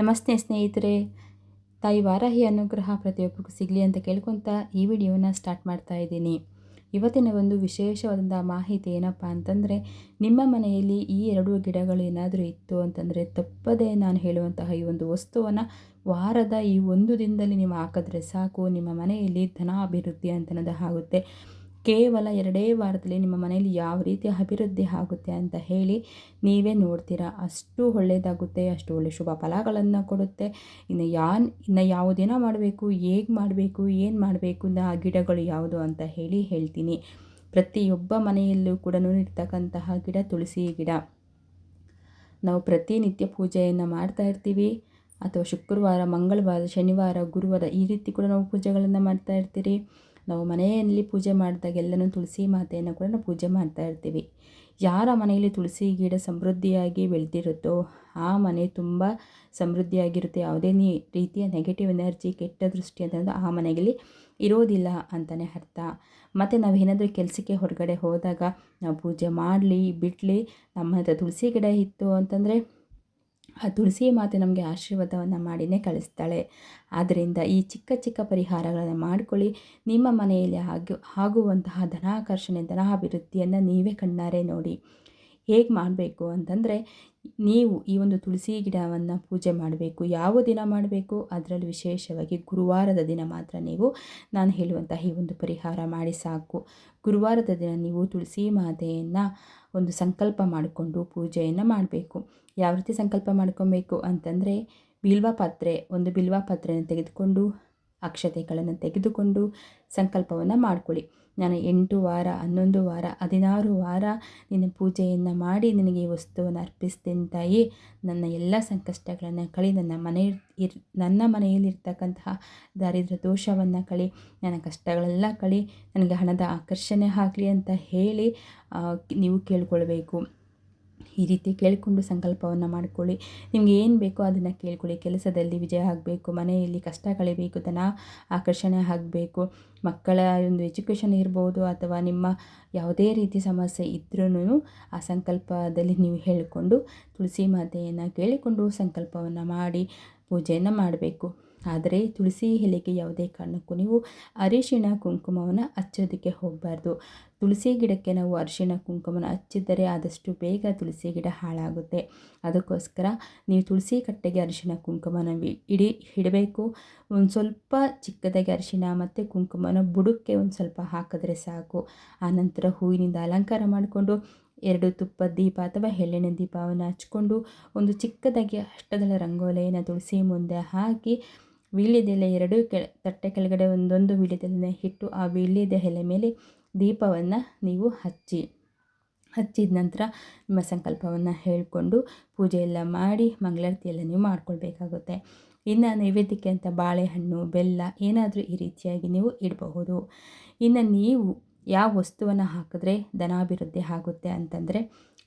ನಮಸ್ತೆ ಸ್ನೇಹಿತರೆ. ತಾಯಿ ವಾರಾಹಿ ಅನುಗ್ರಹ ಪ್ರತಿಯೊಬ್ಬರಿಗೂ ಸಿಗಲಿ ಅಂತ ಕೇಳ್ಕೊತಾ ಈ ವಿಡಿಯೋನ ಸ್ಟಾರ್ಟ್ ಮಾಡ್ತಾ ಇದ್ದೀನಿ. ಇವತ್ತಿನ ಒಂದು ವಿಶೇಷವಾದಂಥ ಮಾಹಿತಿ ಏನಪ್ಪ ಅಂತಂದರೆ, ನಿಮ್ಮ ಮನೆಯಲ್ಲಿ ಈ 2 ಗಿಡಗಳು ಏನಾದರೂ ಇತ್ತು ಅಂತಂದರೆ ತಪ್ಪದೇ ನಾನು ಹೇಳುವಂತಹ ಈ ಒಂದು ವಸ್ತುವನ್ನು ವಾರದ ಈ ಒಂದು ದಿನದಲ್ಲಿ ನೀವು ಹಾಕಿದ್ರೆ ಸಾಕು, ನಿಮ್ಮ ಮನೆಯಲ್ಲಿ ಧನಾಭಿವೃದ್ಧಿ ಅಂತನದು ಆಗುತ್ತೆ. ಕೇವಲ 2 ವಾರದಲ್ಲಿ ನಿಮ್ಮ ಮನೆಯಲ್ಲಿ ಯಾವ ರೀತಿ ಅಭಿವೃದ್ಧಿ ಆಗುತ್ತೆ ಅಂತ ಹೇಳಿ ನೀವೇ ನೋಡ್ತೀರಾ. ಅಷ್ಟು ಒಳ್ಳೆಯದಾಗುತ್ತೆ, ಅಷ್ಟು ಒಳ್ಳೆಯ ಶುಭ ಫಲಗಳನ್ನು ಕೊಡುತ್ತೆ. ಇನ್ನು ಯಾವುದೇನೋ ಮಾಡಬೇಕು, ಹೇಗೆ ಮಾಡಬೇಕು, ಏನು ಮಾಡಬೇಕು, ಆ ಗಿಡಗಳು ಯಾವುದು ಅಂತ ಹೇಳ್ತೀನಿ. ಪ್ರತಿಯೊಬ್ಬ ಮನೆಯಲ್ಲೂ ಕೂಡ ಇರ್ತಕ್ಕಂತಹ ಗಿಡ ತುಳಸಿ ಗಿಡ. ನಾವು ಪ್ರತಿನಿತ್ಯ ಪೂಜೆಯನ್ನು ಮಾಡ್ತಾ ಇರ್ತೀವಿ, ಅಥವಾ ಶುಕ್ರವಾರ, ಮಂಗಳವಾರ, ಶನಿವಾರ, ಗುರುವಾರ ಈ ರೀತಿ ಕೂಡ ನಾವು ಪೂಜೆಗಳನ್ನು ಮಾಡ್ತಾ ಇರ್ತೀರಿ. ನಾವು ಮನೆಯಲ್ಲಿ ಪೂಜೆ ಮಾಡಿದಾಗೆಲ್ಲನೂ ತುಳಸಿ ಮಾತೆಯನ್ನು ಕೂಡ ನಾವು ಪೂಜೆ ಮಾಡ್ತಾ ಇರ್ತೀವಿ. ಯಾರ ಮನೆಯಲ್ಲಿ ತುಳಸಿ ಗಿಡ ಸಮೃದ್ಧಿಯಾಗಿ ಬೆಳೆದಿರುತ್ತೋ ಆ ಮನೆ ತುಂಬ ಸಮೃದ್ಧಿಯಾಗಿರುತ್ತೆ. ಯಾವುದೇ ರೀತಿಯ ನೆಗೆಟಿವ್ ಎನರ್ಜಿ, ಕೆಟ್ಟ ದೃಷ್ಟಿ ಅಂತಂದು ಆ ಮನೆಯಲ್ಲಿ ಇರೋದಿಲ್ಲ ಅಂತಲೇ ಅರ್ಥ. ಮತ್ತು ನಾವೇನಾದರೂ ಕೆಲಸಕ್ಕೆ ಹೊರಗಡೆ ಹೋದಾಗ ನಾವು ಪೂಜೆ ಮಾಡಲಿ ಬಿಡಲಿ, ನಮ್ಮ ಹತ್ರ ತುಳಸಿ ಗಿಡ ಇತ್ತು ಅಂತಂದರೆ ಆ ತುಳಸಿ ಮಾತೆ ನಮಗೆ ಆಶೀರ್ವಾದವನ್ನು ಮಾಡಿನೇ ಕಳಿಸ್ತಾಳೆ. ಆದ್ದರಿಂದ ಈ ಚಿಕ್ಕ ಚಿಕ್ಕ ಪರಿಹಾರಗಳನ್ನು ಮಾಡಿಕೊಳ್ಳಿ. ನಿಮ್ಮ ಮನೆಯಲ್ಲಿ ಆಗುವಂತಹ ಧನಾಕರ್ಷಣೆ, ಧನಾಭಿವೃದ್ಧಿಯನ್ನು ನೀವೇ ಕಣ್ಣಾರೆ ನೋಡಿ. ಹೇಗೆ ಮಾಡಬೇಕು ಅಂತಂದರೆ, ನೀವು ಈ ಒಂದು ತುಳಸಿ ಗಿಡವನ್ನು ಪೂಜೆ ಮಾಡಬೇಕು. ಯಾವ ದಿನ ಮಾಡಬೇಕು, ಅದರಲ್ಲಿ ವಿಶೇಷವಾಗಿ ಗುರುವಾರದ ದಿನ ಮಾತ್ರ ನೀವು ನಾನು ಹೇಳುವಂತಹ ಈ ಒಂದು ಪರಿಹಾರ ಮಾಡಿ ಸಾಕು. ಗುರುವಾರದ ದಿನ ನೀವು ತುಳಸಿ ಮಾತೆಯನ್ನು ಒಂದು ಸಂಕಲ್ಪ ಮಾಡಿಕೊಂಡು ಪೂಜೆಯನ್ನು ಮಾಡಬೇಕು. ಯಾವ ರೀತಿ ಸಂಕಲ್ಪ ಮಾಡ್ಕೊಬೇಕು ಅಂತಂದರೆ, ಒಂದು ಬಿಲ್ವ ಪತ್ರೆಯನ್ನು ತೆಗೆದುಕೊಂಡು, ಅಕ್ಷತೆಗಳನ್ನು ತೆಗೆದುಕೊಂಡು ಸಂಕಲ್ಪವನ್ನು ಮಾಡ್ಕೊಳ್ಳಿ. ನಾನು 8 ವಾರ, 11 ವಾರ, 16 ವಾರ ನಿನ್ನ ಪೂಜೆಯನ್ನು ಮಾಡಿ ನಿನಗೆ ಈ ವಸ್ತುವನ್ನು ಅರ್ಪಿಸ್ತೀನಿ ತಾಯಿ. ನನ್ನ ಎಲ್ಲ ಸಂಕಷ್ಟಗಳನ್ನು ಕಳಿ, ನನ್ನ ಮನೆಯಲ್ಲಿರ್ತಕ್ಕಂತಹ ದಾರಿದ್ರ್ಯ ದೋಷವನ್ನು ಕಳಿ, ನನ್ನ ಕಷ್ಟಗಳೆಲ್ಲ ಕಳಿ, ನನಗೆ ಹಣದ ಆಕರ್ಷಣೆ ಆಗಲಿ ಅಂತ ಹೇಳಿ ನೀವು ಕೇಳ್ಕೊಳ್ಬೇಕು. ಈ ರೀತಿ ಕೇಳಿಕೊಂಡು ಸಂಕಲ್ಪವನ್ನು ಮಾಡಿಕೊಳ್ಳಿ. ನಿಮಗೆ ಏನು ಬೇಕೋ ಅದನ್ನು ಕೇಳ್ಕೊಳ್ಳಿ. ಕೆಲಸದಲ್ಲಿ ವಿಜಯ ಆಗಬೇಕು, ಮನೆಯಲ್ಲಿ ಕಷ್ಟ ಕಳಿಬೇಕು, ಧನ ಆಕರ್ಷಣೆ ಆಗಬೇಕು, ಮಕ್ಕಳ ಒಂದು ಎಜುಕೇಷನ್ ಇರ್ಬೋದು, ಅಥವಾ ನಿಮ್ಮ ಯಾವುದೇ ರೀತಿ ಸಮಸ್ಯೆ ಇದ್ರೂ ಆ ಸಂಕಲ್ಪದಲ್ಲಿ ನೀವು ಹೇಳಿಕೊಂಡು ತುಳಸಿ ಮಾತೆಯನ್ನು ಕೇಳಿಕೊಂಡು ಸಂಕಲ್ಪವನ್ನು ಮಾಡಿ ಪೂಜೆಯನ್ನು ಮಾಡಬೇಕು. ಆದರೆ ತುಳಸಿ ಎಲೆಗೆ ಯಾವುದೇ ಕಾರಣಕ್ಕೂ ನೀವು ಅರಿಶಿಣ ಕುಂಕುಮವನ್ನು ಹಚ್ಚೋದಕ್ಕೆ ಹೋಗಬಾರ್ದು. ತುಳಸಿ ಗಿಡಕ್ಕೆ ನಾವು ಅರಿಶಿಣ ಕುಂಕುಮವನ್ನು ಹಚ್ಚಿದರೆ ಆದಷ್ಟು ಬೇಗ ತುಳಸಿ ಗಿಡ ಹಾಳಾಗುತ್ತೆ. ಅದಕ್ಕೋಸ್ಕರ ನೀವು ತುಳಸಿ ಕಟ್ಟೆಗೆ ಅರಿಶಿಣ ಕುಂಕುಮನ ಇಡಬೇಕು. ಒಂದು ಸ್ವಲ್ಪ ಚಿಕ್ಕದಾಗಿ ಅರಿಶಿಣ ಮತ್ತು ಕುಂಕುಮನ ಬುಡಕ್ಕೆ ಒಂದು ಸ್ವಲ್ಪ ಹಾಕಿದ್ರೆ ಸಾಕು. ಆನಂತರ ಹೂವಿನಿಂದ ಅಲಂಕಾರ ಮಾಡಿಕೊಂಡು 2 ತುಪ್ಪದ ದೀಪ ಅಥವಾ ಎಳ್ಳೆಣ್ಣೆ ದೀಪವನ್ನು ಹಚ್ಕೊಂಡು ಒಂದು ಚಿಕ್ಕದಾಗಿ ಅಷ್ಟದಳ ರಂಗೋಲಿಯನ್ನು ತುಳಸಿ ಮುಂದೆ ಹಾಕಿ, ವೀಳ್ಯದೆಲೆ 2 ತಟ್ಟೆ ಕೆಳಗಡೆ ಒಂದೊಂದು ವೀಳ್ಯದೆಲೆ ಇಟ್ಟು ಆ ವೀಳ್ಯದ ಎಲೆ ಮೇಲೆ ದೀಪವನ್ನು ನೀವು ಹಚ್ಚಿದ ನಂತರ ನಿಮ್ಮ ಸಂಕಲ್ಪವನ್ನು ಹೇಳಿಕೊಂಡು ಪೂಜೆ ಎಲ್ಲ ಮಾಡಿ ಮಂಗಳಾರತಿಯೆಲ್ಲ ನೀವು ಮಾಡ್ಕೊಳ್ಬೇಕಾಗುತ್ತೆ. ಇನ್ನು ನೈವೇದ್ಯಕ್ಕೆ ಅಂತ ಬಾಳೆಹಣ್ಣು, ಬೆಲ್ಲ ಏನಾದರೂ ಈ ರೀತಿಯಾಗಿ ನೀವು ಇಡಬಹುದು. ಇನ್ನು ನೀವು ಯಾವ ವಸ್ತುವನ್ನು ಹಾಕಿದ್ರೆ ಧನಾಭಿವೃದ್ಧಿ ಆಗುತ್ತೆ ಅಂತಂದರೆ,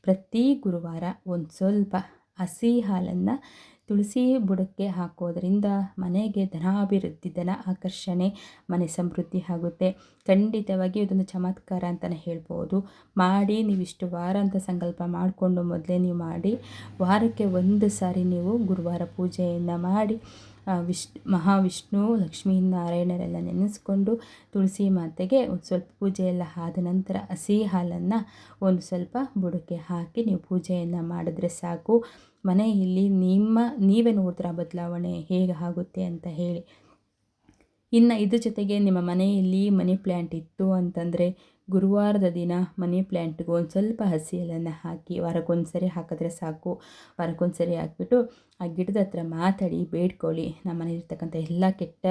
ಪ್ರತಿ ಗುರುವಾರ ಒಂದು ಸ್ವಲ್ಪ ಹಸಿ ಹಾಲನ್ನು ತುಳಸಿ ಬುಡಕ್ಕೆ ಹಾಕೋದ್ರಿಂದ ಮನೆಗೆ ಧನಾಭಿವೃದ್ಧಿ, ಧನ ಆಕರ್ಷಣೆ, ಮನೆ ಸಮೃದ್ಧಿ ಆಗುತ್ತೆ. ಖಂಡಿತವಾಗಿ ಇದೊಂದು ಚಮತ್ಕಾರ ಅಂತಲೇ ಹೇಳ್ಬೋದು. ಮಾಡಿ ನೀವು ಇಷ್ಟು ವಾರ ಅಂತ ಸಂಕಲ್ಪ ಮಾಡಿಕೊಂಡು ಮೊದಲೇ ನೀವು ಮಾಡಿ, ವಾರಕ್ಕೆ 1 ಸಾರಿ ನೀವು ಗುರುವಾರ ಪೂಜೆಯನ್ನು ಮಾಡಿ ಮಹಾವಿಷ್ಣು, ಲಕ್ಷ್ಮೀನಾರಾಯಣರೆಲ್ಲ ನೆನೆಸ್ಕೊಂಡು ತುಳಸಿ ಮಾತೆಗೆ ಒಂದು ಸ್ವಲ್ಪ ಪೂಜೆ ಎಲ್ಲ ಆದ ನಂತರ ಹಸಿ ಹಾಲನ್ನು ಒಂದು ಸ್ವಲ್ಪ ಬುಡಕ್ಕೆ ಹಾಕಿ ನೀವು ಪೂಜೆಯನ್ನು ಮಾಡಿದ್ರೆ ಸಾಕು. ಮನೆಯಲ್ಲಿ ನೀವೇ ನೋಡ್ತೀರ ಬದಲಾವಣೆ ಹೇಗೆ ಆಗುತ್ತೆ ಅಂತ ಹೇಳಿ. ಇನ್ನು ಇದ್ರ ಜೊತೆಗೆ ನಿಮ್ಮ ಮನೆಯಲ್ಲಿ ಮನಿ ಪ್ಲ್ಯಾಂಟ್ ಇತ್ತು ಅಂತಂದರೆ ಗುರುವಾರದ ದಿನ ಮನಿ ಪ್ಲ್ಯಾಂಟ್ಗೆ ಒಂದು ಸ್ವಲ್ಪ ಹಸಿ ಎಲೆಯನ್ನು ಹಾಕಿ ವಾರಕ್ಕೊಂದು ಸರಿ ಹಾಕಿದ್ರೆ ಸಾಕು. ವಾರಕ್ಕೊಂದು ಸರಿ ಹಾಕ್ಬಿಟ್ಟು ಆ ಗಿಡದ ಹತ್ರ ಮಾತಾಡಿ ಬೇಡ್ಕೊಳ್ಳಿ, ನಮ್ಮ ಮನೆಯಲ್ಲಿರ್ತಕ್ಕಂಥ ಎಲ್ಲ ಕೆಟ್ಟ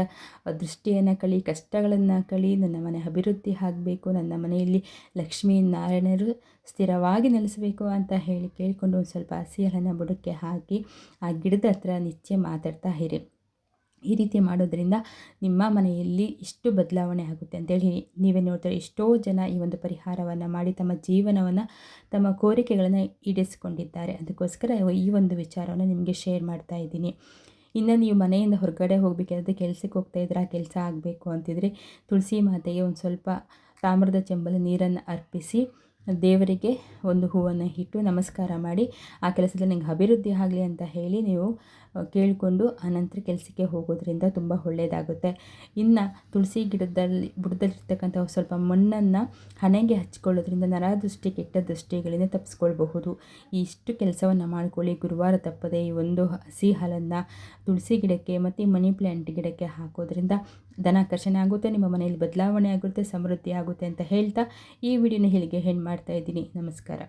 ದೃಷ್ಟಿಯನ್ನು ಕಳಿ, ಕಷ್ಟಗಳನ್ನು ಕಳಿ, ನನ್ನ ಮನೆ ಅಭಿವೃದ್ಧಿ ಆಗಬೇಕು, ನನ್ನ ಮನೆಯಲ್ಲಿ ಲಕ್ಷ್ಮೀ ನಾರಾಯಣರು ಸ್ಥಿರವಾಗಿ ನೆಲೆಸಬೇಕು ಅಂತ ಹೇಳಿ ಕೇಳಿಕೊಂಡು ಒಂದು ಸ್ವಲ್ಪ ಹಸಿ ಎಲೆಯನ್ನು ಬುಡಕ್ಕೆ ಹಾಕಿ ಆ ಗಿಡದ ಹತ್ರ ನಿತ್ಯ ಮಾತಾಡ್ತಾ ಇರಿ. ಈ ರೀತಿ ಮಾಡೋದ್ರಿಂದ ನಿಮ್ಮ ಮನೆಯಲ್ಲಿ ಇಷ್ಟು ಬದಲಾವಣೆ ಆಗುತ್ತೆ ಅಂತೇಳಿ ನೀವೇ ನೋಡ್ತಾರೆ. ಎಷ್ಟೋ ಜನ ಈ ಒಂದು ಪರಿಹಾರವನ್ನು ಮಾಡಿ ತಮ್ಮ ಜೀವನವನ್ನು, ತಮ್ಮ ಕೋರಿಕೆಗಳನ್ನು ಈಡೇರಿಸಿಕೊಂಡಿದ್ದಾರೆ. ಅದಕ್ಕೋಸ್ಕರ ಈ ಒಂದು ವಿಚಾರವನ್ನು ನಿಮಗೆ ಶೇರ್ ಮಾಡ್ತಾ ಇದ್ದೀನಿ. ಇನ್ನು ನೀವು ಮನೆಯಿಂದ ಹೊರಗಡೆ ಹೋಗಬೇಕಾದ್ರೆ ಕೆಲಸಕ್ಕೆ ಹೋಗ್ತಾಯಿದ್ರೆ, ಆ ಕೆಲಸ ಆಗಬೇಕು ಅಂತಿದ್ರೆ ತುಳಸಿ ಮಾತೆಗೆ ಒಂದು ಸ್ವಲ್ಪ ತಾಮ್ರದ ಚೆಂಬಲ್ಲಿ ನೀರನ್ನು ಅರ್ಪಿಸಿ ದೇವರಿಗೆ ಒಂದು ಹೂವನ್ನು ಇಟ್ಟು ನಮಸ್ಕಾರ ಮಾಡಿ, ಆ ಕೆಲಸದಲ್ಲಿ ನನಗೆ ಅಭಿವೃದ್ಧಿ ಆಗಲಿ ಅಂತ ಹೇಳಿ ನೀವು ಕೇಳಿಕೊಂಡು ಆನಂತರ ಕೆಲಸಕ್ಕೆ ಹೋಗೋದ್ರಿಂದ ತುಂಬ ಒಳ್ಳೆಯದಾಗುತ್ತೆ. ಇನ್ನು ತುಳಸಿ ಬುಡದಲ್ಲಿರ್ತಕ್ಕಂಥ ಸ್ವಲ್ಪ ಮಣ್ಣನ್ನು ಹಣೆಗೆ ಹಚ್ಕೊಳ್ಳೋದ್ರಿಂದ ನರದೃಷ್ಟಿ ಕೆಟ್ಟ ದೃಷ್ಟಿಗಳಿಂದ ತಪ್ಪಿಸ್ಕೊಳ್ಬಹುದು. ಇಷ್ಟು ಕೆಲಸವನ್ನು ಮಾಡ್ಕೊಳ್ಳಿ. ಗುರುವಾರ ತಪ್ಪದೆ ಈ ಒಂದು ಹಸಿ ಹಾಲನ್ನು ತುಳಸಿ ಗಿಡಕ್ಕೆ ಮತ್ತು ಮನಿ ಪ್ಲ್ಯಾಂಟ್ ಗಿಡಕ್ಕೆ ಹಾಕೋದ್ರಿಂದ ಧನಾಕರ್ಷಣೆ ಆಗುತ್ತೆ, ನಿಮ್ಮ ಮನೆಯಲ್ಲಿ ಬದಲಾವಣೆ ಆಗುತ್ತೆ, ಸಮೃದ್ಧಿ ಆಗುತ್ತೆ ಅಂತ ಹೇಳ್ತಾ ಈ ವಿಡಿಯೋನ ಇಲ್ಲಿಗೆ ಎಂಡ್ ಮಾಡ್ತಾ ಇದ್ದೀನಿ. ನಮಸ್ಕಾರ.